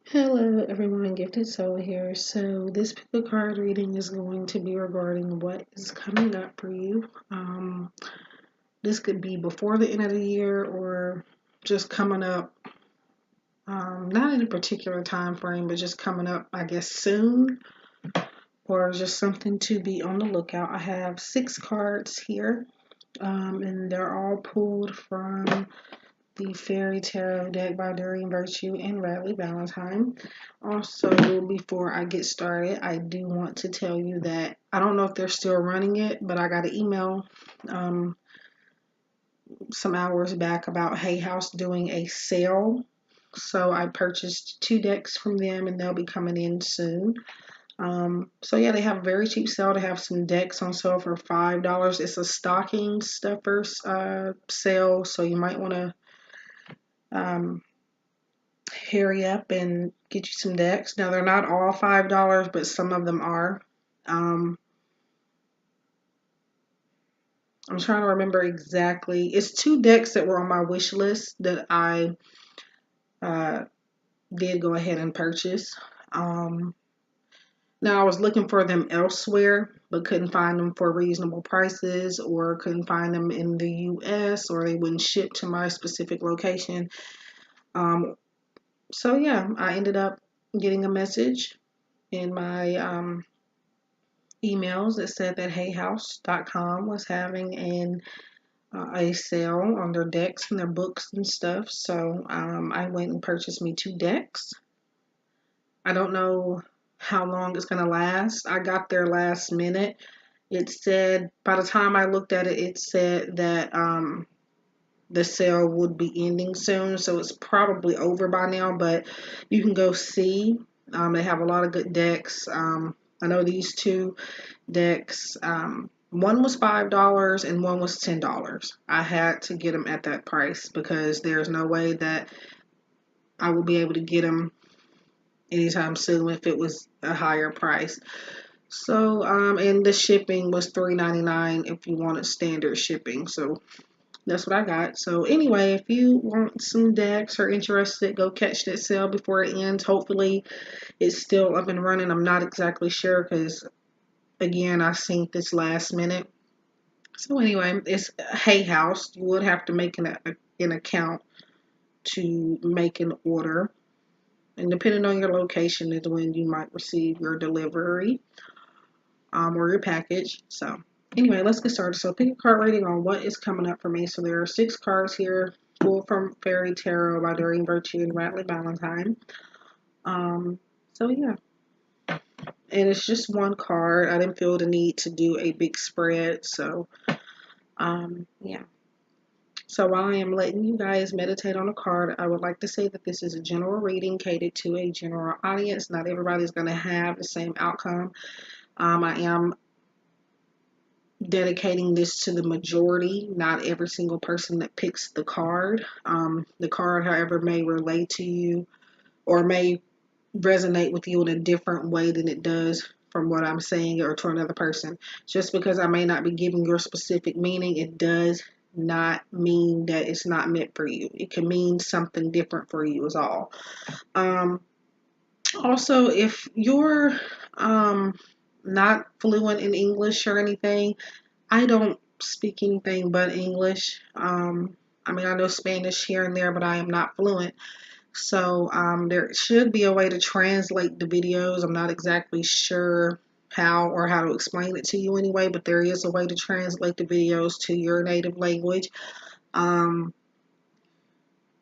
Hello everyone, Gifted Soul here. So this particular card reading is going to be regarding what is coming up for you. This could be before the end of the year or just coming up, not in a particular time frame, but just coming up, I guess, soon, or just something to be on the lookout. I have 6 cards here, and they're all pulled from the Fairy Tarot deck by Doreen Virtue and Radleigh Valentine. Also, before I get started, I do want to tell you that I don't know if they're still running it, but I got an email some hours back about Hay House doing a sale. So I purchased 2 decks from them and they'll be coming in soon. So yeah, they have a very cheap sale. They have some decks on sale for $5. It's a stocking stuffers sale, so you might want to um, hurry up and get you some decks. Now, they're not all $5, but some of them are. I'm trying to remember exactly. It's 2 decks that were on my wish list that I uh, did go ahead and purchase. Now, I was looking for them elsewhere, but couldn't find them for reasonable prices, or couldn't find them in the US, or they wouldn't ship to my specific location. So yeah, I ended up getting a message in my emails that said that hayhouse.com was having a sale on their decks and their books and stuff. So I went and purchased me 2 decks. I don't know how long it's going to last. I got there last minute. It said, by the time I looked at it, it said that the sale would be ending soon. So it's probably over by now, but you can go see. They have a lot of good decks. I know these 2 decks. One was $5 and one was $10. I had to get them at that price because there's no way that I will be able to get them anytime soon if it was a higher price. So, and the shipping was $3.99 if you wanted standard shipping. So that's what I got. So anyway, if you want some decks or interested, go catch that sale before it ends. Hopefully it's still up and running. I'm not exactly sure because, again, I seen this last minute. So anyway, it's Hay House. You would have to make an account to make an order. And depending on your location is when you might receive your delivery or your package. So anyway, let's get started. So pick a card rating on what is coming up for me. So there are 6 cards here, pulled from Fairy Tarot by Doreen Virtue and Radleigh Valentine. So yeah. And it's just one card. I didn't feel the need to do a big spread. So yeah. So while I am letting you guys meditate on a card, I would like to say that this is a general reading catered to a general audience. Not everybody's going to have the same outcome. I am dedicating this to the majority, not every single person that picks the card. The card, however, may relate to you or may resonate with you in a different way than it does from what I'm saying or to another person. Just because I may not be giving your specific meaning, it does not mean that it's not meant for you. It can mean something different for you is all. Also, if you're not fluent in English or anything, I don't speak anything but English. I mean, I know Spanish here and there, but I am not fluent. So there should be a way to translate the videos. I'm not exactly sure how or how to explain it to you anyway, but there is a way to translate the videos to your native language.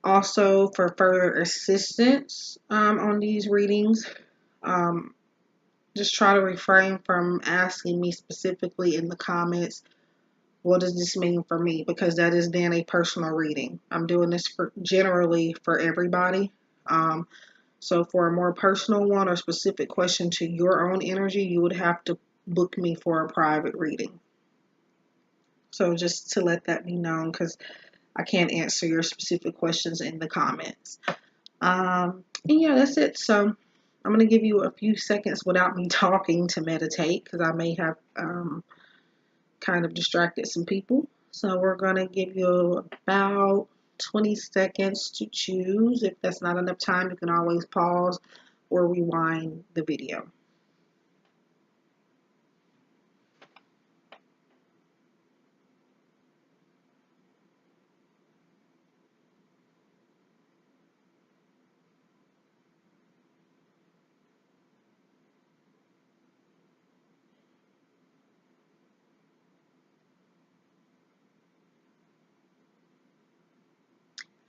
Also, for further assistance on these readings, just try to refrain from asking me specifically in the comments, what does this mean for me? Because that is then a personal reading. I'm doing this generally for everybody. So for a more personal one or specific question to your own energy, you would have to book me for a private reading. So just to let that be known, because I can't answer your specific questions in the comments. And yeah, that's it. So I'm going to give you a few seconds without me talking to meditate, because I may have kind of distracted some people. So we're going to give you about 20 seconds to choose. If that's not enough time, you can always pause or rewind the video.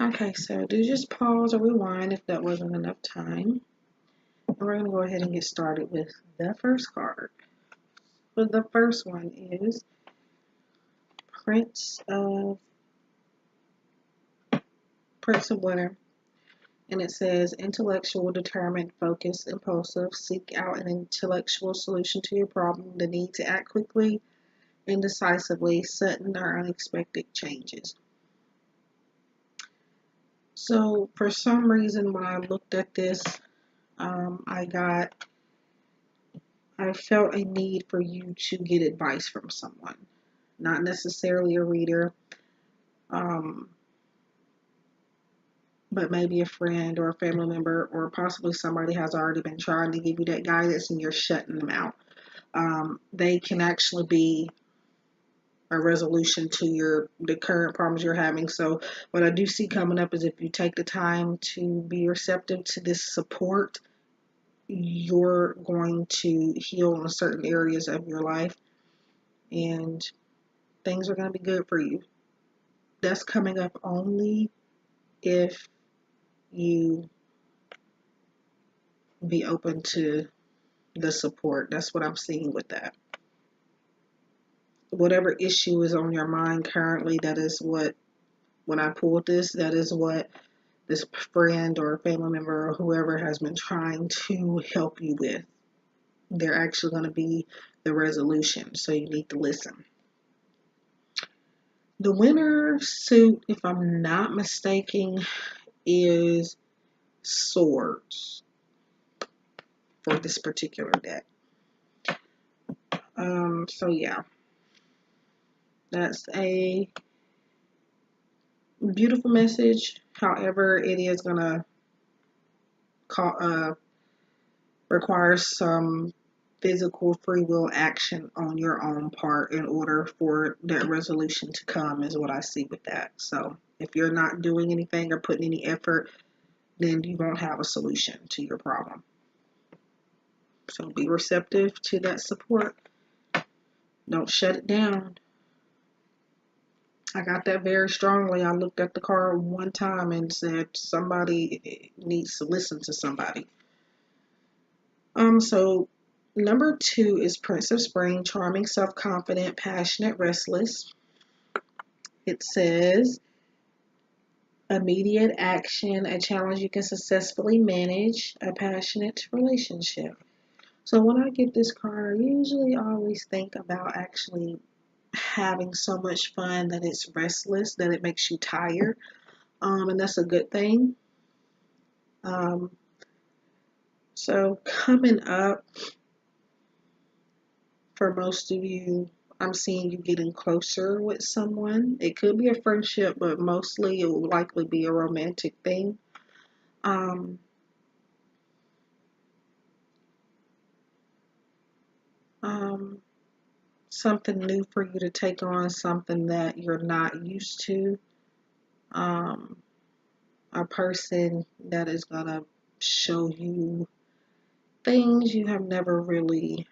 Okay, so do just pause or rewind if that wasn't enough time. And we're going to go ahead and get started with the first card. So the first one is Prince of Winter. And it says, intellectual, determined, focused, impulsive, seek out an intellectual solution to your problem, the need to act quickly and decisively, sudden or unexpected changes. So for some reason, when I looked at this, I felt a need for you to get advice from someone, not necessarily a reader, but maybe a friend or a family member, or possibly somebody has already been trying to give you that guidance and you're shutting them out. They can actually be a resolution to the current problems you're having. So what I do see coming up is if you take the time to be receptive to this support, you're going to heal in certain areas of your life and things are going to be good for you. That's coming up only if you be open to the support. That's what I'm seeing with that. Whatever issue is on your mind currently, that is what, when I pulled this, that is what this friend or family member or whoever has been trying to help you with. They're actually going to be the resolution, so you need to listen. The winner suit, if I'm not mistaken, is Swords for this particular deck. So yeah, that's a beautiful message. However, it is gonna require some physical free will action on your own part in order for that resolution to come, is what I see with that. So if you're not doing anything or putting any effort, then you won't have a solution to your problem. So be receptive to that support. Don't shut it down. I got that very strongly. I looked at the card one time and said somebody needs to listen to somebody. So number 2 is Prince of Spring, charming, self-confident, passionate, restless. It says immediate action, a challenge you can successfully manage, a passionate relationship. So when I get this card, I usually always think about actually having so much fun that it's restless, that it makes you tired. And that's a good thing. So coming up, for most of you, I'm seeing you getting closer with someone. It could be a friendship, but mostly it will likely be a romantic thing. Something new for you to take on, something that you're not used to. A person that is going to show you things you have never really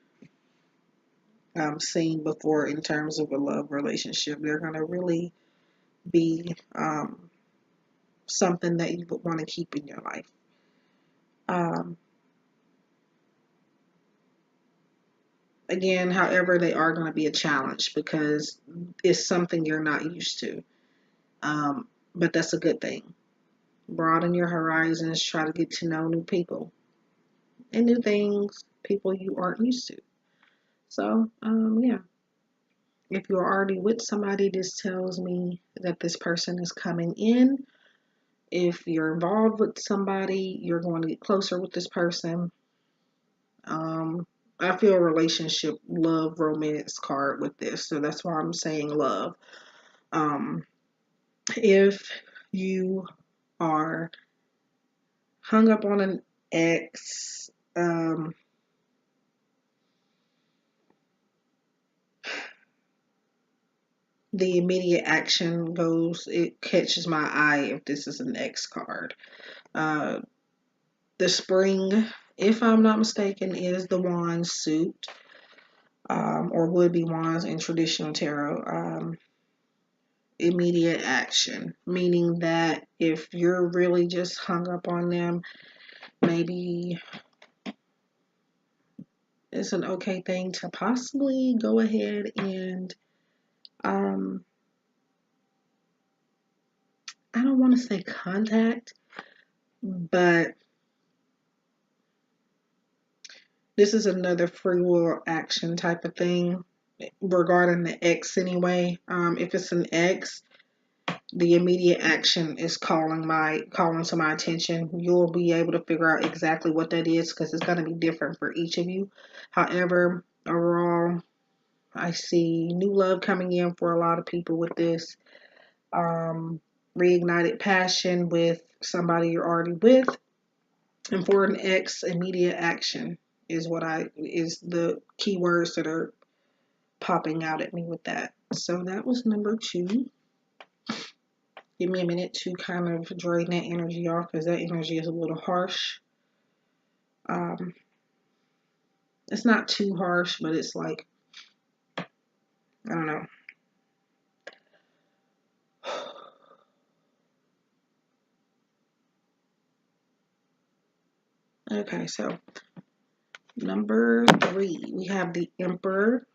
seen before in terms of a love relationship. They're going to really be something that you would want to keep in your life. Again, however, they are going to be a challenge because it's something you're not used to. But that's a good thing. Broaden your horizons, try to get to know new people and new things, people you aren't used to. So, yeah. If you're already with somebody, this tells me that this person is coming in. If you're involved with somebody, you're going to get closer with this person. I feel a relationship, love, romance card with this, so that's why I'm saying love. If you are hung up on an ex, the immediate action goes, it catches my eye if this is an ex card. Uh, the spring, if I'm not mistaken, is the wand suit, or would be wands in traditional tarot. Immediate action, meaning that if you're really just hung up on them, maybe it's an okay thing to possibly go ahead and I don't want to say contact, but this is another free will action type of thing regarding the ex anyway. If it's an ex, the immediate action is calling to my attention. You'll be able to figure out exactly what that is because it's going to be different for each of you. However, overall, I see new love coming in for a lot of people with this. Reignited passion with somebody you're already with. And for an ex, immediate action is the keywords that are popping out at me with that. So that was number 2. Give me a minute to kind of drain that energy off because that energy is a little harsh. It's not too harsh, but it's like, I don't know. Okay, so number 3, we have the Emperor.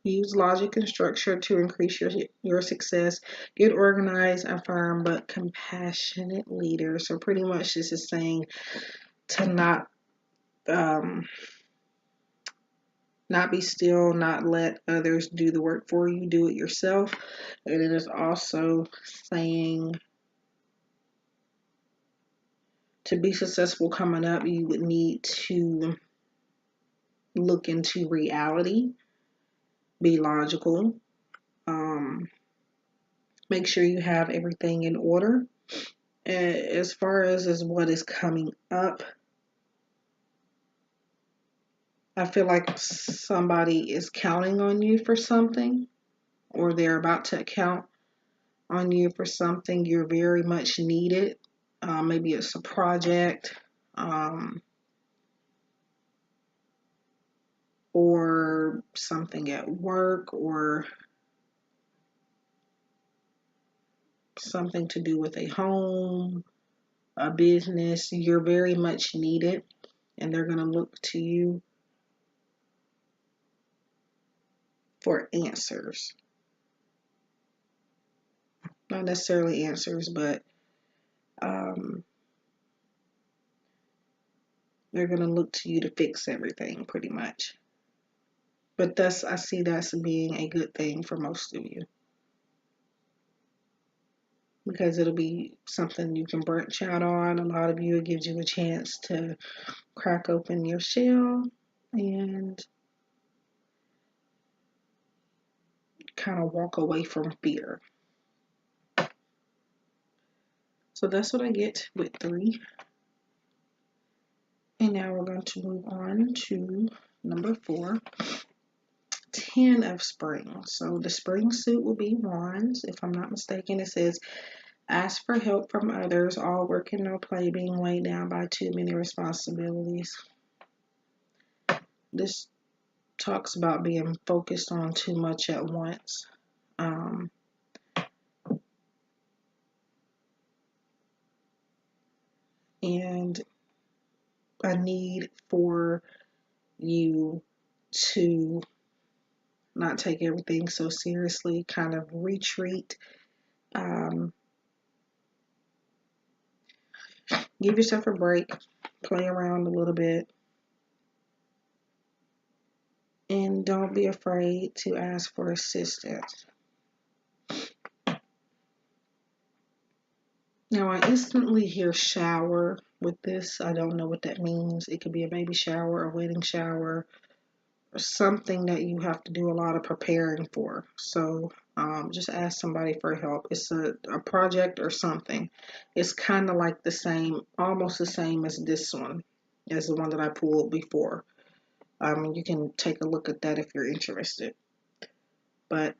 Use logic and structure to increase your success. Get organized, affirm, but compassionate leader. So pretty much this is saying to not be still, not let others do the work for you. Do it yourself. And it is also saying to be successful coming up, you would need to look into reality, be logical, make sure you have everything in order. As far as what is coming up, I feel like somebody is counting on you for something, or they're about to count on you for something. You're very much needed. Maybe it's a project, or something at work, or something to do with a home, a business. You're very much needed, and they're going to look to you for answers. Not necessarily answers, but they're going to look to you to fix everything pretty much. But I see that's being a good thing for most of you, because it'll be something you can branch out on. A lot of you, it gives you a chance to crack open your shell and kind of walk away from fear. So that's what I get with 3. And now we're going to move on to number 4. 10 of spring. So the spring suit will be wands. If I'm not mistaken, it says, ask for help from others, all work and no play, being weighed down by too many responsibilities. This talks about being focused on too much at once. And a need for you to not take everything so seriously, kind of retreat. Give yourself a break, play around a little bit, and don't be afraid to ask for assistance. Now, I instantly hear shower with this. I don't know what that means. It could be a baby shower, a wedding shower, or something that you have to do a lot of preparing for. So Just ask somebody for help. It's a project or something. It's kind of like the same, almost the same as this one, as the one that I pulled before. You can take a look at that if you're interested. But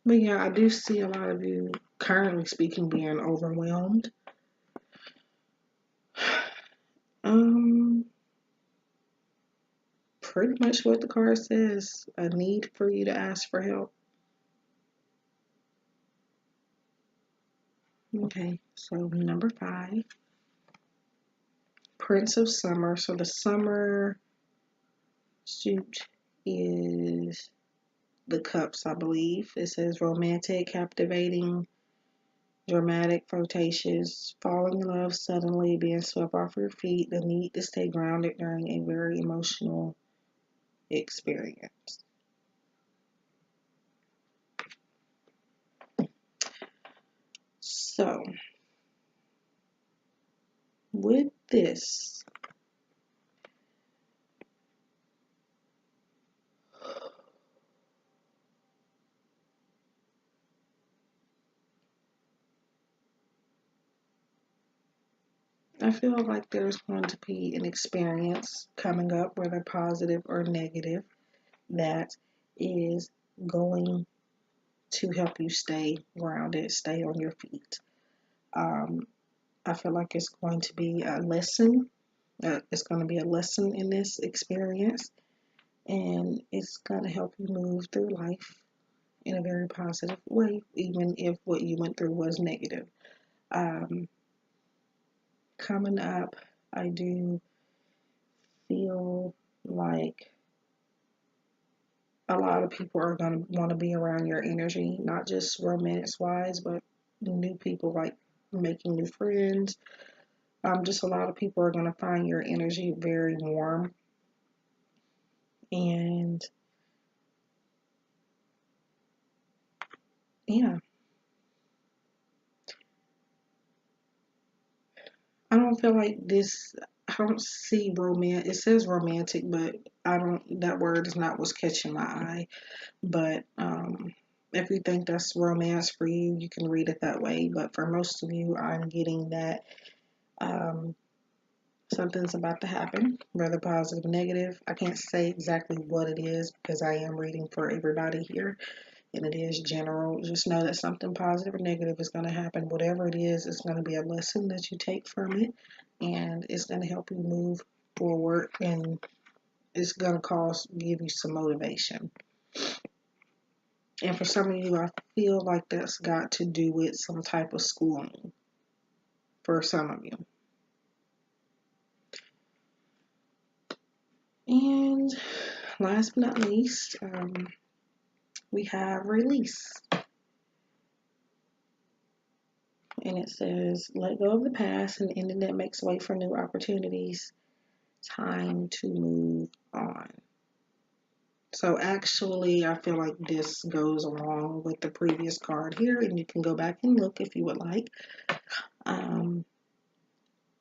but yeah, I do see a lot of you, currently speaking, being overwhelmed. Um, Pretty much what the card says, a need for you to ask for help. Okay, so number 5, Prince of Summer. So the summer suit is the cups, I believe. It says romantic, captivating, dramatic, flirtatious, falling in love suddenly, being swept off your feet, the need to stay grounded during a very emotional experience. So, with this, I feel like there's going to be an experience coming up, whether positive or negative, that is going to help you stay grounded, stay on your feet. Um, I feel like it's going to be a lesson. It's going to be a lesson in this experience, and it's going to help you move through life in a very positive way, even if what you went through was negative. Um, Coming up, I do feel like a lot of people are going to want to be around your energy, not just romance wise, but new people, like making new friends. Just a lot of people are going to find your energy very warm. And yeah, I don't feel like this, I don't see romance. It says romantic, but that word is not what's catching my eye. But if you think that's romance for you, you can read it that way. But for most of you, I'm getting that um, something's about to happen, whether positive or negative. I can't say exactly what it is because I am reading for everybody here and it is general. Just know that something positive or negative is going to happen. Whatever it is, it's going to be a lesson that you take from it and it's going to help you move forward and it's going to give you some motivation. And for some of you, I feel like that's got to do with some type of schooling for some of you. And last but not least, we have release. And it says, let go of the past and ending that makes way for new opportunities. Time to move on. So actually, I feel like this goes along with the previous card here, and you can go back and look if you would like.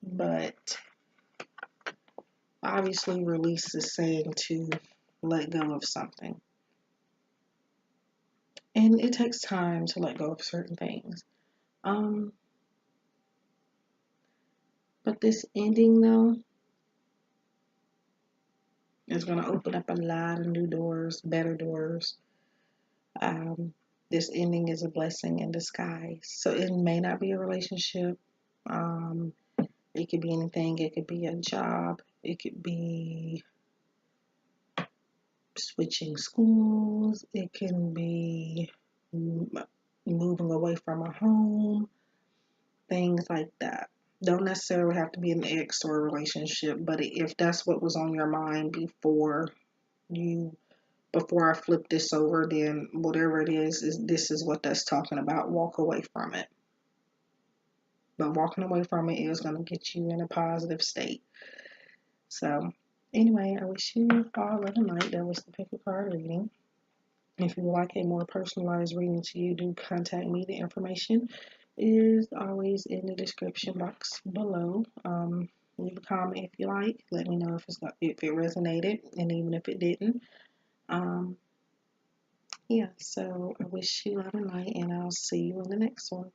But obviously, release is saying to let go of something. And it takes time to let go of certain things. But this ending, though, is going to open up a lot of new doors, better doors. This ending is a blessing in disguise. So it may not be a relationship. It could be anything. It could be a job. It could be switching schools. It can be moving away from a home. Things like that. Don't necessarily have to be an ex or a relationship, but if that's what was on your mind before I flip this over, then whatever it is this is what that's talking about. Walk away from it. But walking away from it is going to get you in a positive state. So, anyway, I wish you all love and light. That was the pick a card reading. If you would like a more personalized reading to you, do contact me. The information is always in the description box below. Leave a comment if you like. Let me know if it resonated, and even if it didn't. Yeah, so I wish you love and light, and I'll see you in the next one.